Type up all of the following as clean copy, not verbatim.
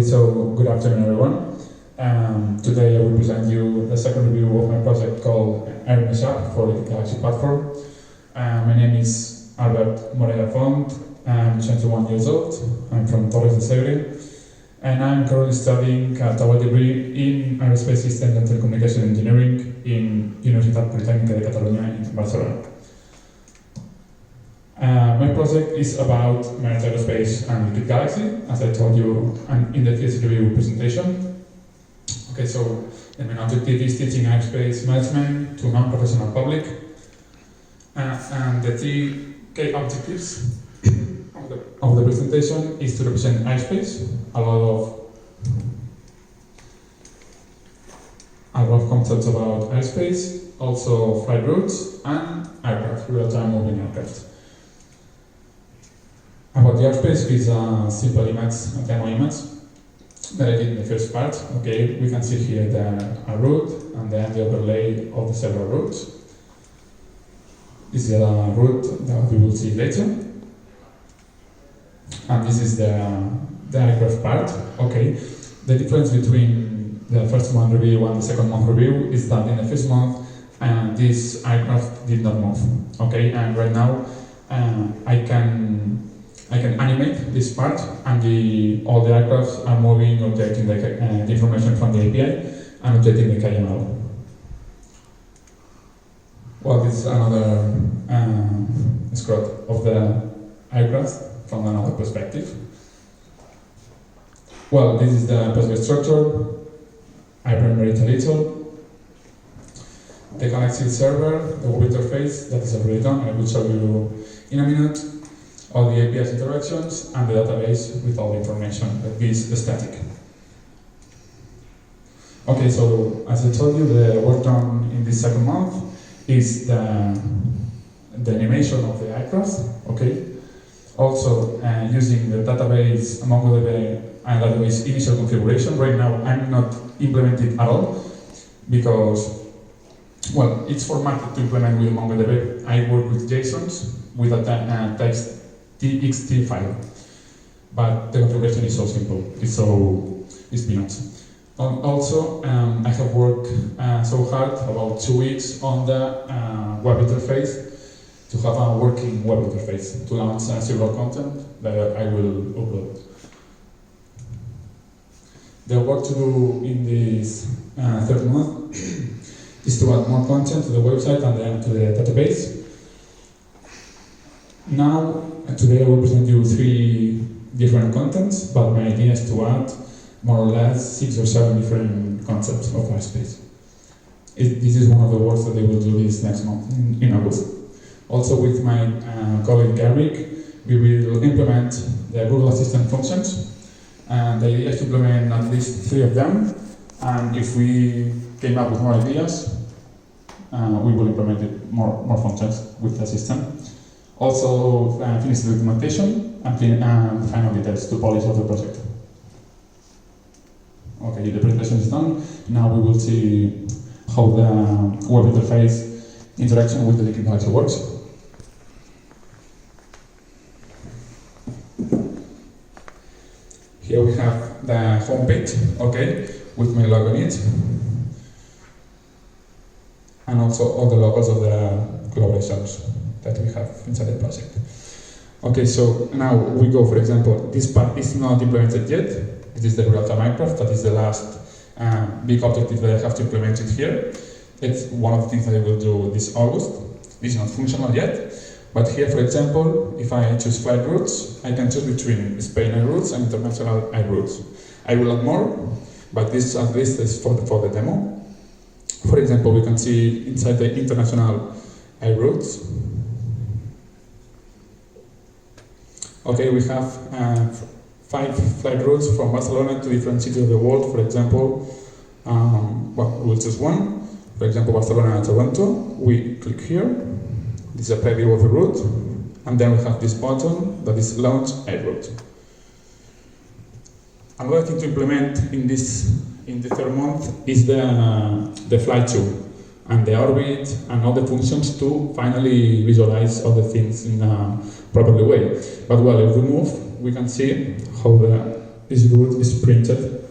so good afternoon everyone. Today I will present you the second review of my project called AirMashup for the Galaxy platform. My name is Albert Morea Font. I'm 21 years old. I'm from Torres de Segre, and I'm currently studying a double degree in Aerospace Systems and Telecommunication Engineering in Universitat Politècnica de Catalunya in Barcelona. My project is about merged aerospace and liquid galaxy, as I told you in the first review presentation. Okay, so the main objective is teaching aerospace management to non-professional public, and the three key objectives of the presentation is to represent aerospace, a lot of concepts about aerospace, also flight routes and aircraft, real-time moving aircraft. About the airspace is a simple image, a demo image that I did in the first part. Okay, we can see here a route and then the overlay of the several routes. This is a route that we will see later. And this is the aircraft part. Okay, the difference between the first month review and the second month review is that in the first month this aircraft did not move. Okay, and right now I can animate this part, and all the aircrafts are moving, updating the information from the API and updating the KML. Well, this is another screenshot of the aircraft from another perspective. Well, this is the possible structure. I remember it a little. The Galaxy server, the web interface, that is already done. I will show you in a minute. All the API's interactions and the database with all the information that is static. Okay, so as I told you, the work done in this second month is the animation of the aircraft. Okay, also using the database MongoDB and database initial configuration. Right now, I'm not implementing at all because, well, it's formatted to implement with MongoDB. I work with JSONs with a text TXT file, but the configuration is so simple. It's peanuts. Also, I have worked so hard, about 2 weeks, on the web interface to have a working web interface to launch several content that I will upload. The work to do in this third month is to add more content to the website and then to the database. Now, today I will present you 3 different contents, but my idea is to add more or less 6 or 7 different concepts of airspace. This is one of the works that I will do this next month, in August. Also with my colleague Eric, we will implement the Google Assistant functions, and the idea is to implement at least 3 of them, and if we came up with more ideas, we will implement more functions with the system. Also, finish the documentation and final details to polish of the project. Okay, the presentation is done. Now we will see how the web interface interaction with the liquid galaxy works. Here we have the home page, okay, with my logo in it, and also all the logos of the collaborations that we have inside the project. Okay, so now we go, for example, this part is not implemented yet. It is the real-time aircraft. That is the last big objective that I have to implement it here. It's one of the things that I will do this August. This is not functional yet, but here, for example, if I choose flight routes, I can choose between Spain air routes and international air routes. I will add more, but this at least is for the demo. For example, we can see inside the international air routes. Okay, we have 5 flight routes from Barcelona to different cities of the world. For example, well, we'll choose one. For example, Barcelona and Toronto. We click here. This is a preview of the route, and then we have this button that is launch air route. Another thing to implement in the third month is the flight tool and the orbit and all the functions to finally visualize all the things in a proper way. But well, if we move, we can see how the this route is printed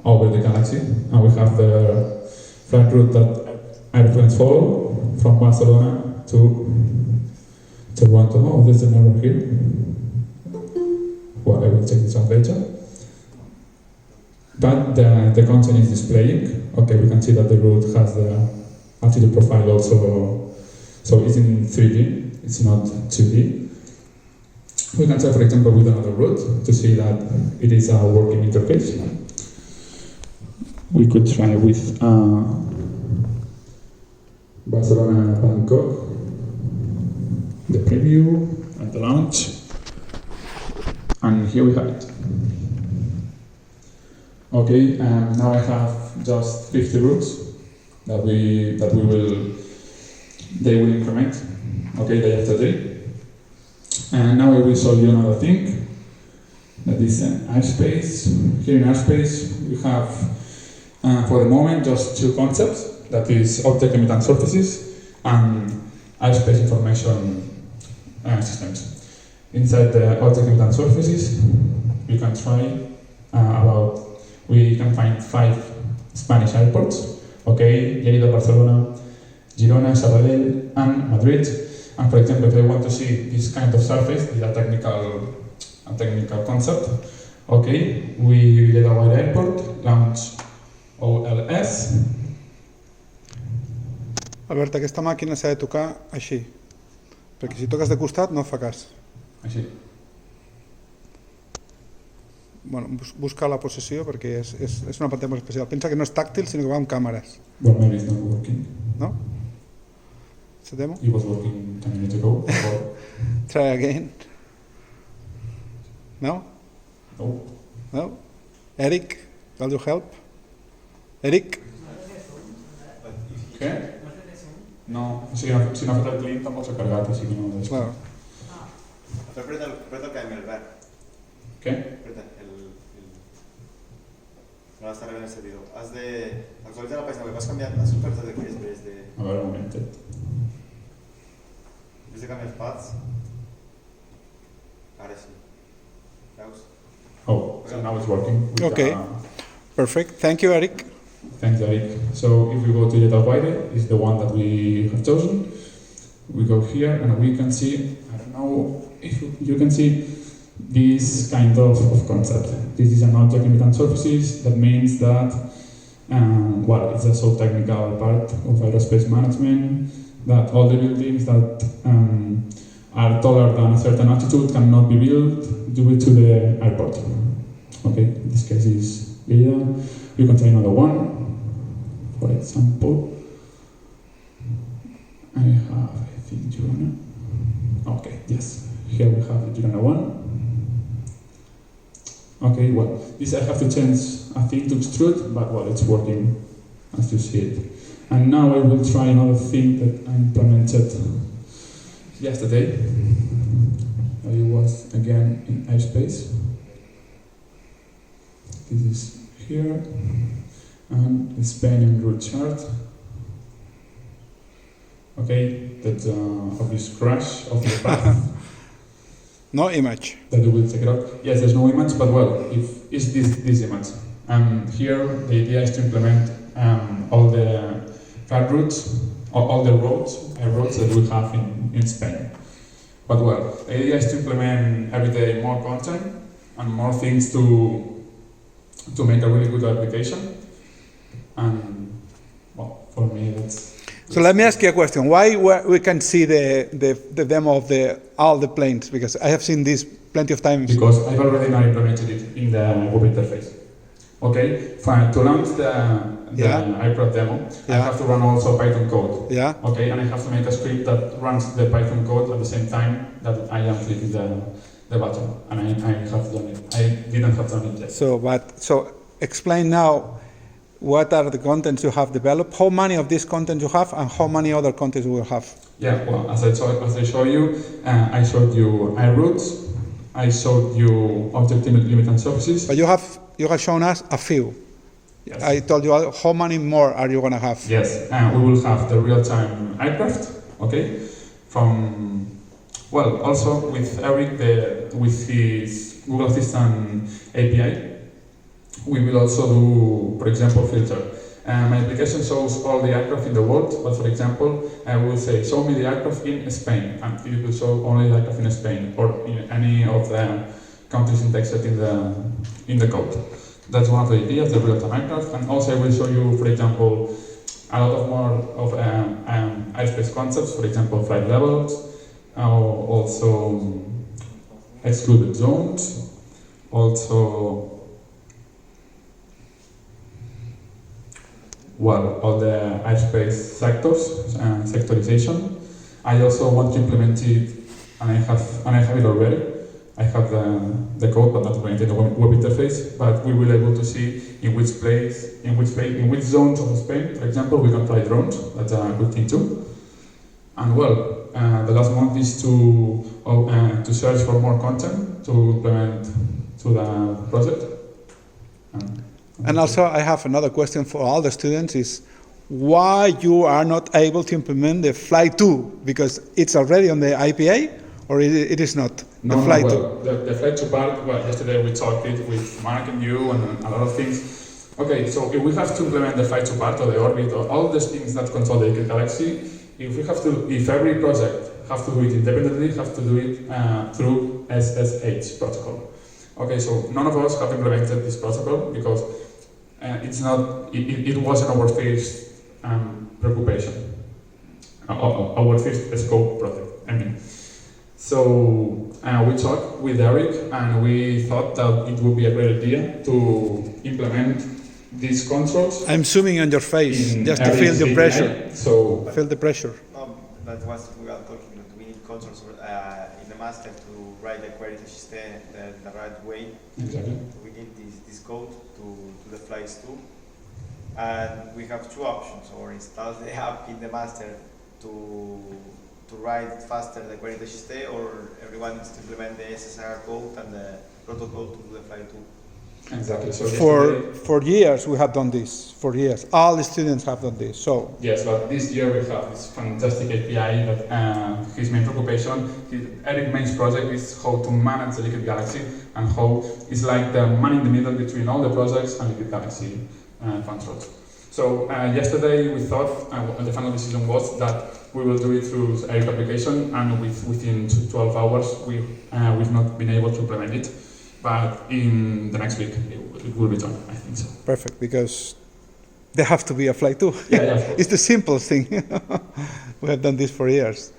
over the galaxy, and we have the flight route that airplanes follow from Barcelona to Toronto. Oh, there's an error here. Well, I will check this out later. But the content is displaying. Okay, we can see that the route has the altitude profile also, so it's in 3D, it's not 2D. We can try, for example, with another route to see that it is a working interface. We could try with Barcelona, Bangkok, the preview and the launch, and here we have it. Okay, now I have just 50 routes that they will increment, okay, day after day. And now I will show you another thing, that is airspace. Here in airspace we have, for the moment, just two concepts, that is object limited surfaces and airspace information systems. Inside the object limited surfaces, we can try we can find 5 Spanish airports, okay, Lleida, Barcelona, Girona, Sabadell, and Madrid. And for example, if I want to see this kind of surface, with a technical concept, okay, we Lleida Wide Airport, launch OLS. Albert, aquesta màquina s'ha de tocar així, perquè si toques de costat no fa cas. Així. Bueno, busca la possessió perquè és una pantalla molt especial. Pensa que no és tàctil, sinó que va amb càmeres. Well, maybe it's not working. No? It's a demo? It was working 10 minutes ago. Try again. No? No. No? Eric, will you help? Eric? Què? No, si no ha fet el clic tampoc s'ha carregat, així que no... Claro. Apreta el canvi, Albert. Què? Apreta no l'està rebent el servidor. Has d'actualitzar la pàgina web. Has actualitzat aquí després de... A veure, un momentet. Després de canviar els paths. Ara sí. Veus? Oh, so now it's working. Okay. Perfect. Thank you, Eric. Thanks, Eric. So if we go to Lleida Wide, is the one that we have chosen. We go here and we can see, I don't know if you can see this kind of concept. This is an object limited surfaces. That means that, well, it's a so technical part of aerospace management that all the buildings that are taller than a certain altitude cannot be built due to the airport. Okay, in this case is Lleida. You can try another one. For example, I think Girona. Okay, yes. Here we have the Girona one. Okay, well, this I have to change a thing to extrude, but well, it's working as you see it. And now I will try another thing that I implemented yesterday. It was again in airspace. This is here, and the Spain and route chart. Okay, that's obvious crash of the path. No image. That we will check it out. Yes, there's no image, but well, if is this image. Here the idea is to implement all the flight routes, all the roads that we have in Spain. But well, the idea is to implement every day more content and more things to make a really good application. And well, for me that's. So let me ask you a question. Why we can see the demo of all the planes? Because I have seen this plenty of times. Because I've already now implemented it in the web interface. Okay, fine. To launch the iProd demo, I have to run also Python code. Yeah. Okay, and I have to make a script that runs the Python code at the same time that I am clicking the button, and I have done it. I didn't have done it yet. So explain now. What are the contents you have developed? How many of these contents you have, and how many other contents you will have? Yeah, well, as I show you, I showed you iRoutes, I showed you object limited surfaces. But you have shown us a few. Yes. I told you how many more are you going to have? Yes, we will have the real-time aircraft. Okay, also with Eric with his Google Assistant API. we will also do, for example, filter. My application shows all the aircraft in the world, but for example, I will say, show me the aircraft in Spain, and it will show only the aircraft in Spain, or in any of the countries indexed in the code. That's one of the ideas, the real-time aircraft, and also I will show you, for example, a lot of more of airspace concepts, for example, flight levels, also excluded zones, also all the airspace sectors, sectorization. I also want to implement it, and I have it already. I have the code, but not implemented in the web interface. But we will be able to see in which zones of Spain, for example, we can fly drones. That's a good thing too. And the last month is to search for more content to implement to the project. And also, I have another question for all the students: is why you are not able to implement the Flight 2? Because it's already on the IPA, or it is not? The Flight 2. The Flight 2 part. Well, yesterday we talked it with Mark and you and a lot of things. Okay, so if we have to implement the Flight 2 part or the orbit or all these things that control the galaxy, if every project have to do it independently, have to do it through SSH protocol. Okay, so none of us have implemented this protocol because it wasn't our first preoccupation, our first scope project. I mean, so we talked with Eric, and we thought that it would be a great idea to implement these controls. I'm zooming on your face just to feel the pressure. So feel the pressure. No, that was we are talking that we need controls in the master to write the query system the right way. Exactly. We need this code to the flights too. And we have two options: or install the app in the master to write faster the query system, or everyone needs to implement the SSR code and the protocol to do the flight too. Exactly. So for years we have done this. For years, all the students have done this. So yes, but this year we have this fantastic API that his main preoccupation, Eric's main project is how to manage the Liquid Galaxy and how it's like the man in the middle between all the projects and Liquid Galaxy controls. So yesterday we thought the final decision was that we will do it through Eric application, and within 12 hours we've not been able to implement it. But in the next week, it will be done, I think so. Perfect, because there have to be a Flight 2. Yeah, it's the simplest thing. We have done this for years.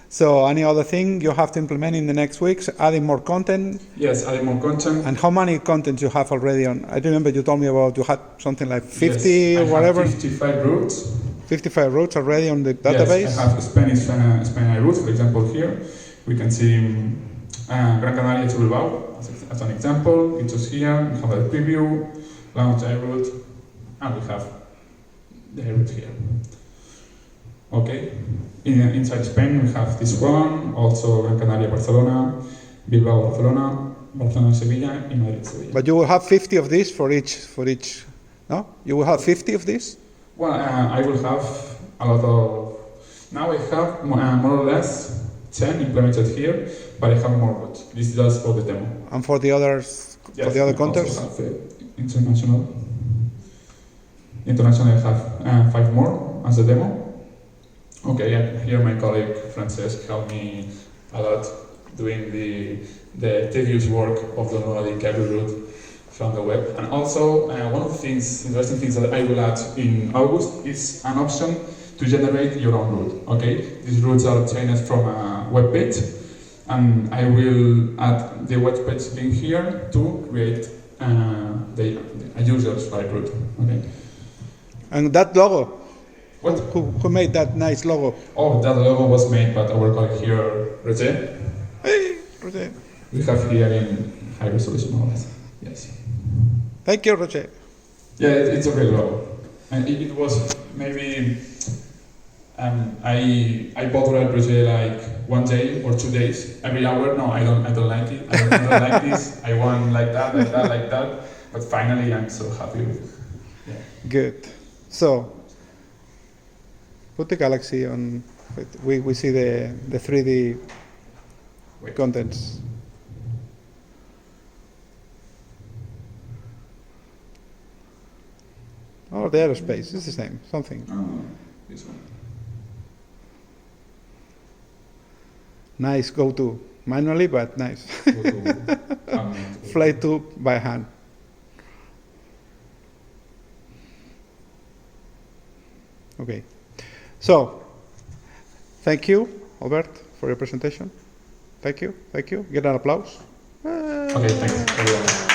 So any other thing you have to implement in the next weeks? Adding more content? Yes, adding more content. And how many content you have already on? I remember you told me about you had something like 50 yes, or whatever? 55 routes. 55 routes already on the database? Yes, I have Spanish routes, for example, here. We can see Gran Canaria to Bilbao as an example. It was here, we have a preview, launch route, and we have the route here. Okay, inside Spain we have this one, also Gran Canaria, Barcelona, Bilbao, Barcelona, Barcelona, Sevilla, and Madrid, Sevilla. But you will have 50 of these for each, no? You will have 50 of these? Well, I will have a lot of, now I have more or less 10 implemented here, but I have more routes. This is just for the demo. And for the others, yes, for the other contests? I also have international. International, I have 5 more as a demo. Okay, and here my colleague Francesc helped me a lot doing the tedious work of downloading every route from the web. And also, one of the interesting things that I will add in August is an option to generate your own route. Okay, these routes are obtained from a web page, and I will add the web page link here to create a user's flight route. Okay. And that logo. What? Who made that nice logo? Oh, that logo was made by our colleague here, Roger. Hey, Roger. We have here in high resolution models. Yes. Thank you, Roger. Yeah, it's a great logo. And it was maybe I bought Roger like 1 day or 2 days every hour. No, I don't like it. I don't like this. I want like that, like that, like that. But finally, I'm so happy with it. Yeah. Good. So. Put the Galaxy on, we see the 3D contents. Or the aerospace, it's the same, something. Oh, this one. Nice, go to. Manually, but nice. Go to, Fly to by hand. Okay. So, thank you, Albert, for your presentation. Thank you, thank you. Get an applause. Okay, thanks everyone.